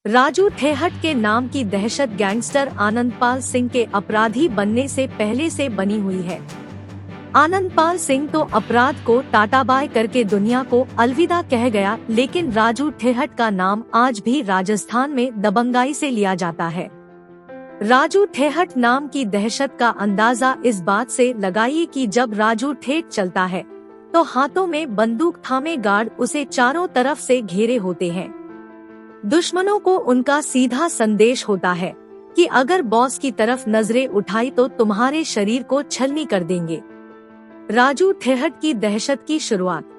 राजू ठेहट के नाम की दहशत गैंगस्टर आनंदपाल सिंह के अपराधी बनने से पहले से बनी हुई है। आनंदपाल सिंह तो अपराध को टाटा बाय करके दुनिया को अलविदा कह गया, लेकिन राजू ठेहट का नाम आज भी राजस्थान में दबंगाई से लिया जाता है। राजू ठेहट नाम की दहशत का अंदाजा इस बात से लगाइए कि जब राजू ठेठ चलता है तो हाथों में बंदूक थामे गार्ड उसे चारों तरफ से घेरे होते हैं। दुश्मनों को उनका सीधा संदेश होता है कि अगर बॉस की तरफ नजरें उठाई तो तुम्हारे शरीर को छलनी कर देंगे। राजू ठेहट की दहशत की शुरुआत।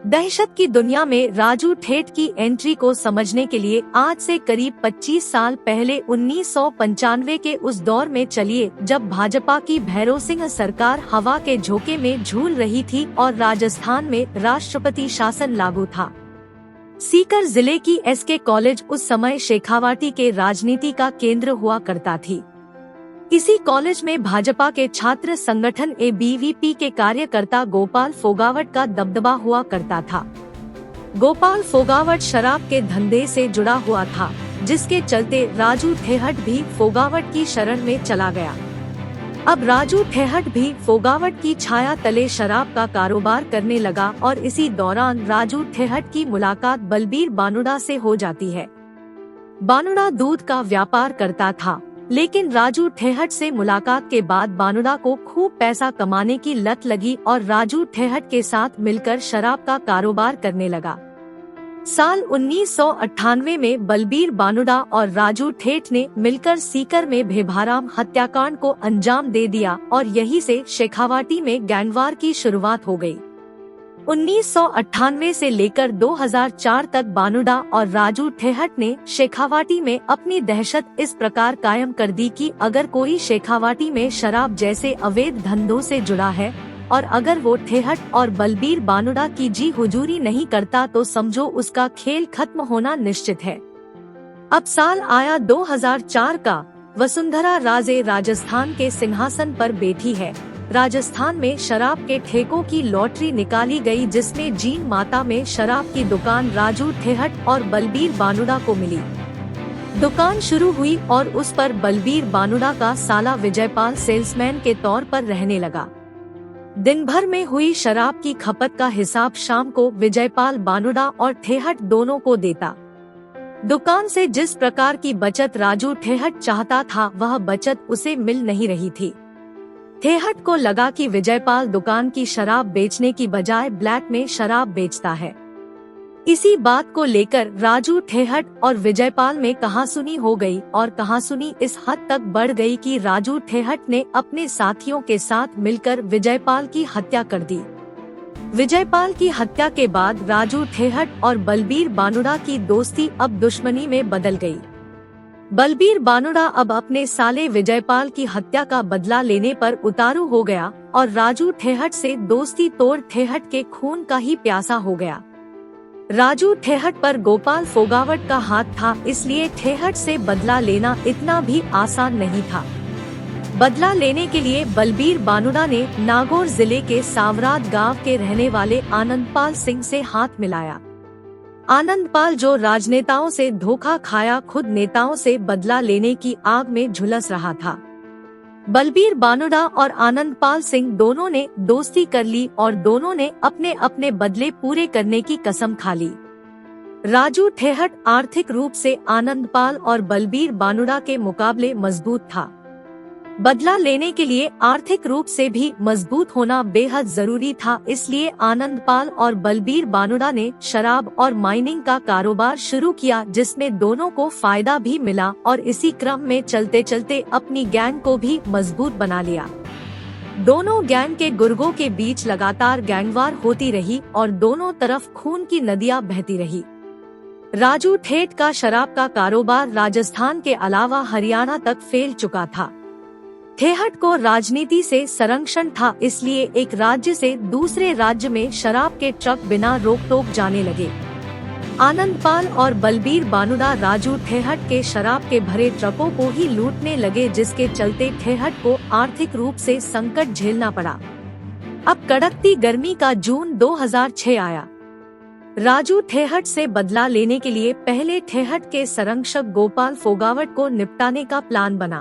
दहशत की दुनिया में राजू ठेठ की एंट्री को समझने के लिए आज से करीब 25 साल पहले 1995 के उस दौर में चलिए जब भाजपा की भैरों सिंह सरकार हवा के झोंके में झूल रही थी और राजस्थान में राष्ट्रपति शासन लागू था। सीकर जिले की एसके कॉलेज उस समय शेखावाटी के राजनीति का केंद्र हुआ करता थी। इसी कॉलेज में भाजपा के छात्र संगठन एबीवीपी के कार्यकर्ता गोपाल फोगावट का दबदबा हुआ करता था। गोपाल फोगावट शराब के धंधे से जुड़ा हुआ था, जिसके चलते राजू ठेहट भी फोगावट की शरण में चला गया। अब राजू ठेहट भी फोगावट की छाया तले शराब का कारोबार करने लगा और इसी दौरान राजू ठेहट की मुलाकात बलबीर बानुड़ा से हो जाती है। बानुड़ा दूध का व्यापार करता था, लेकिन राजू ठेहट से मुलाकात के बाद बानुड़ा को खूब पैसा कमाने की लत लगी और राजू ठेहट के साथ मिलकर शराब का कारोबार करने लगा। साल 1998 में बलबीर बानुड़ा और राजू ठेठ ने मिलकर सीकर में भेभाराम हत्याकांड को अंजाम दे दिया और यहीं से शेखावाटी में गैंगवार की शुरुआत हो गई। 1998 से लेकर 2004 तक बानुड़ा और राजू ठेहट ने शेखावाटी में अपनी दहशत इस प्रकार कायम कर दी कि अगर कोई शेखावाटी में शराब जैसे अवैध धंधों से जुड़ा है और अगर वो ठेहट और बलबीर बानुड़ा की जी हुजूरी नहीं करता तो समझो उसका खेल खत्म होना निश्चित है। अब साल आया 2004 का। वसुंधरा राजे राजस्थान के सिंहासन पर बैठी है। राजस्थान में शराब के ठेकों की लॉटरी निकाली गई, जिसमें जीन माता में शराब की दुकान राजू ठेहट और बलबीर बानुड़ा को मिली। दुकान शुरू हुई और उस पर बलबीर बानुड़ा का साला विजयपाल सेल्समैन के तौर पर रहने लगा। दिन भर में हुई शराब की खपत का हिसाब शाम को विजयपाल बानुड़ा और ठेहट दोनों को देता। दुकान से जिस प्रकार की बचत राजू ठेहट चाहता था वह बचत उसे मिल नहीं रही थी। ठेहट को लगा कि विजयपाल दुकान की शराब बेचने की बजाय ब्लैक में शराब बेचता है। इसी बात को लेकर राजू ठेहट और विजयपाल में कहासुनी हो गई और कहासुनी इस हद तक बढ़ गई कि राजू ठेहट ने अपने साथियों के साथ मिलकर विजयपाल की हत्या कर दी। विजयपाल की हत्या के बाद राजू ठेहट और बलबीर बानुड़ा की दोस्ती अब दुश्मनी में बदल गई। बलबीर बानुड़ा अब अपने साले विजयपाल की हत्या का बदला लेने पर उतारू हो गया और राजू ठेहट से दोस्ती तोड़ ठेहट के खून का ही प्यासा हो गया। राजू ठेहट पर गोपाल फोगावट का हाथ था, इसलिए ठेहट से बदला लेना इतना भी आसान नहीं था। बदला लेने के लिए बलबीर बानुड़ा ने नागौर जिले के सावराद गांव के रहने वाले आनंदपाल सिंह से हाथ मिलाया। आनंदपाल, जो राजनेताओं से धोखा खाया, खुद नेताओं से बदला लेने की आग में झुलस रहा था। बलबीर बानुड़ा और आनंदपाल सिंह दोनों ने दोस्ती कर ली और दोनों ने अपने अपने बदले पूरे करने की कसम खा ली। राजू ठेहट आर्थिक रूप से आनंदपाल और बलबीर बानुड़ा के मुकाबले मजबूत था। बदला लेने के लिए आर्थिक रूप से भी मजबूत होना बेहद जरूरी था, इसलिए आनंदपाल और बलबीर बानुड़ा ने शराब और माइनिंग का कारोबार शुरू किया, जिसमें दोनों को फायदा भी मिला और इसी क्रम में चलते चलते अपनी गैंग को भी मजबूत बना लिया। दोनों गैंग के गुर्गों के बीच लगातार गैंगवार होती रही और दोनों तरफ खून की नदियां बहती रही। राजू ठेठ का शराब का कारोबार राजस्थान के अलावा हरियाणा तक फैल चुका था। ठेहट को राजनीति से संरक्षण था, इसलिए एक राज्य से दूसरे राज्य में शराब के ट्रक बिना रोक टोक जाने लगे। आनंदपाल और बलबीर बानुड़ा राजू ठेहट के शराब के भरे ट्रकों को ही लूटने लगे, जिसके चलते ठेहट को आर्थिक रूप से संकट झेलना पड़ा। अब कड़कती गर्मी का जून 2006 आया। राजू ठेहट से बदला लेने के लिए पहले ठेहट के संरक्षक गोपाल फोगावट को निपटाने का प्लान बना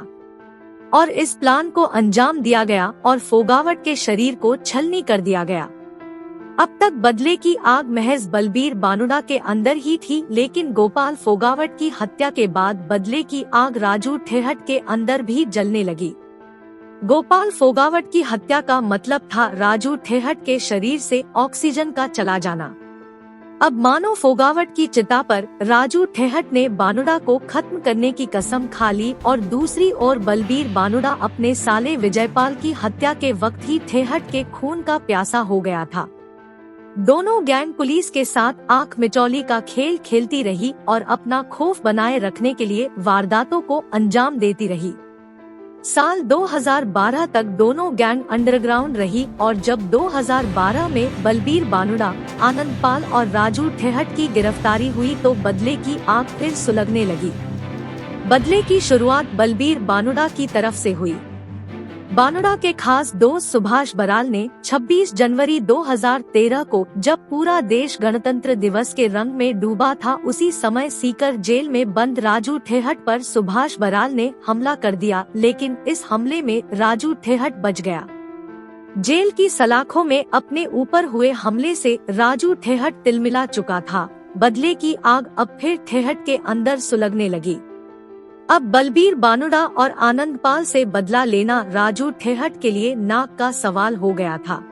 और इस प्लान को अंजाम दिया गया और फोगावट के शरीर को छलनी कर दिया गया। अब तक बदले की आग महज बलबीर बानुड़ा के अंदर ही थी, लेकिन गोपाल फोगावट की हत्या के बाद बदले की आग राजू ठेहट के अंदर भी जलने लगी। गोपाल फोगावट की हत्या का मतलब था राजू ठेहट के शरीर से ऑक्सीजन का चला जाना। अब मानो फोगावट की चिता पर राजू ठेहट ने बानुड़ा को खत्म करने की कसम खा ली और दूसरी ओर बलबीर बानुड़ा अपने साले विजयपाल की हत्या के वक्त ही ठेहट के खून का प्यासा हो गया था। दोनों गैंग पुलिस के साथ आंख मिचौली का खेल खेलती रही और अपना खौफ बनाए रखने के लिए वारदातों को अंजाम देती रही। साल 2012 तक दोनों गैंग अंडरग्राउंड रही और जब 2012 में बलबीर बानुड़ा, आनंदपाल और राजू ठेहट की गिरफ्तारी हुई तो बदले की आग फिर सुलगने लगी। बदले की शुरुआत बलबीर बानुड़ा की तरफ से हुई। बानुड़ा के खास दोस्त सुभाष बराल ने 26 जनवरी 2013 को, जब पूरा देश गणतंत्र दिवस के रंग में डूबा था, उसी समय सीकर जेल में बंद राजू ठेहट पर सुभाष बराल ने हमला कर दिया, लेकिन इस हमले में राजू ठेहट बच गया। जेल की सलाखों में अपने ऊपर हुए हमले से राजू ठेहट तिलमिला चुका था। बदले की आग अब फिर ठेहट के अंदर सुलगने लगी। अब बलबीर बानुड़ा और आनंदपाल से बदला लेना राजू ठेहट के लिए नाक का सवाल हो गया था।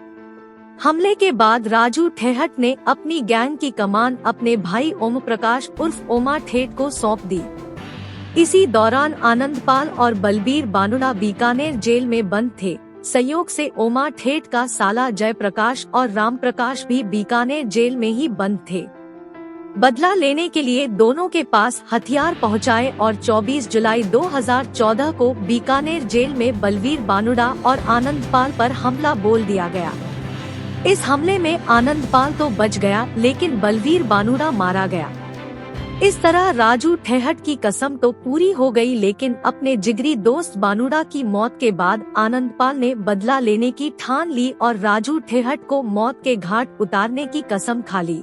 हमले के बाद राजू ठेहट ने अपनी गैंग की कमान अपने भाई ओम प्रकाश उर्फ ओमा ठेठ को सौंप दी। इसी दौरान आनंदपाल और बलबीर बानुड़ा बीकानेर जेल में बंद थे। संयोग से ओमा ठेठ का साला जयप्रकाश और राम प्रकाश भी बीकानेर जेल में ही बंद थे। बदला लेने के लिए दोनों के पास हथियार पहुंचाए और 24 जुलाई 2014 को बीकानेर जेल में बलबीर बानुड़ा और आनंदपाल पर हमला बोल दिया गया। इस हमले में आनंदपाल तो बच गया, लेकिन बलबीर बानुड़ा मारा गया। इस तरह राजू ठेहट की कसम तो पूरी हो गई, लेकिन अपने जिगरी दोस्त बानुड़ा की मौत के बाद आनंदपाल ने बदला लेने की ठान ली और राजू ठेहट को मौत के घाट उतारने की कसम खा ली।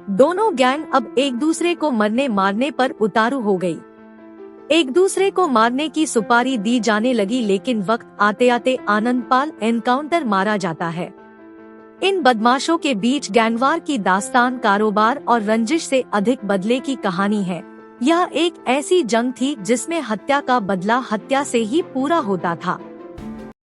दोनों गैंग अब एक दूसरे को मरने मारने पर उतारू हो गई। एक दूसरे को मारने की सुपारी दी जाने लगी, लेकिन वक्त आते आते आनंदपाल एनकाउंटर मारा जाता है। इन बदमाशों के बीच गैंगवार की दास्तान कारोबार और रंजिश से अधिक बदले की कहानी है। यह एक ऐसी जंग थी जिसमें हत्या का बदला हत्या से ही पूरा होता था।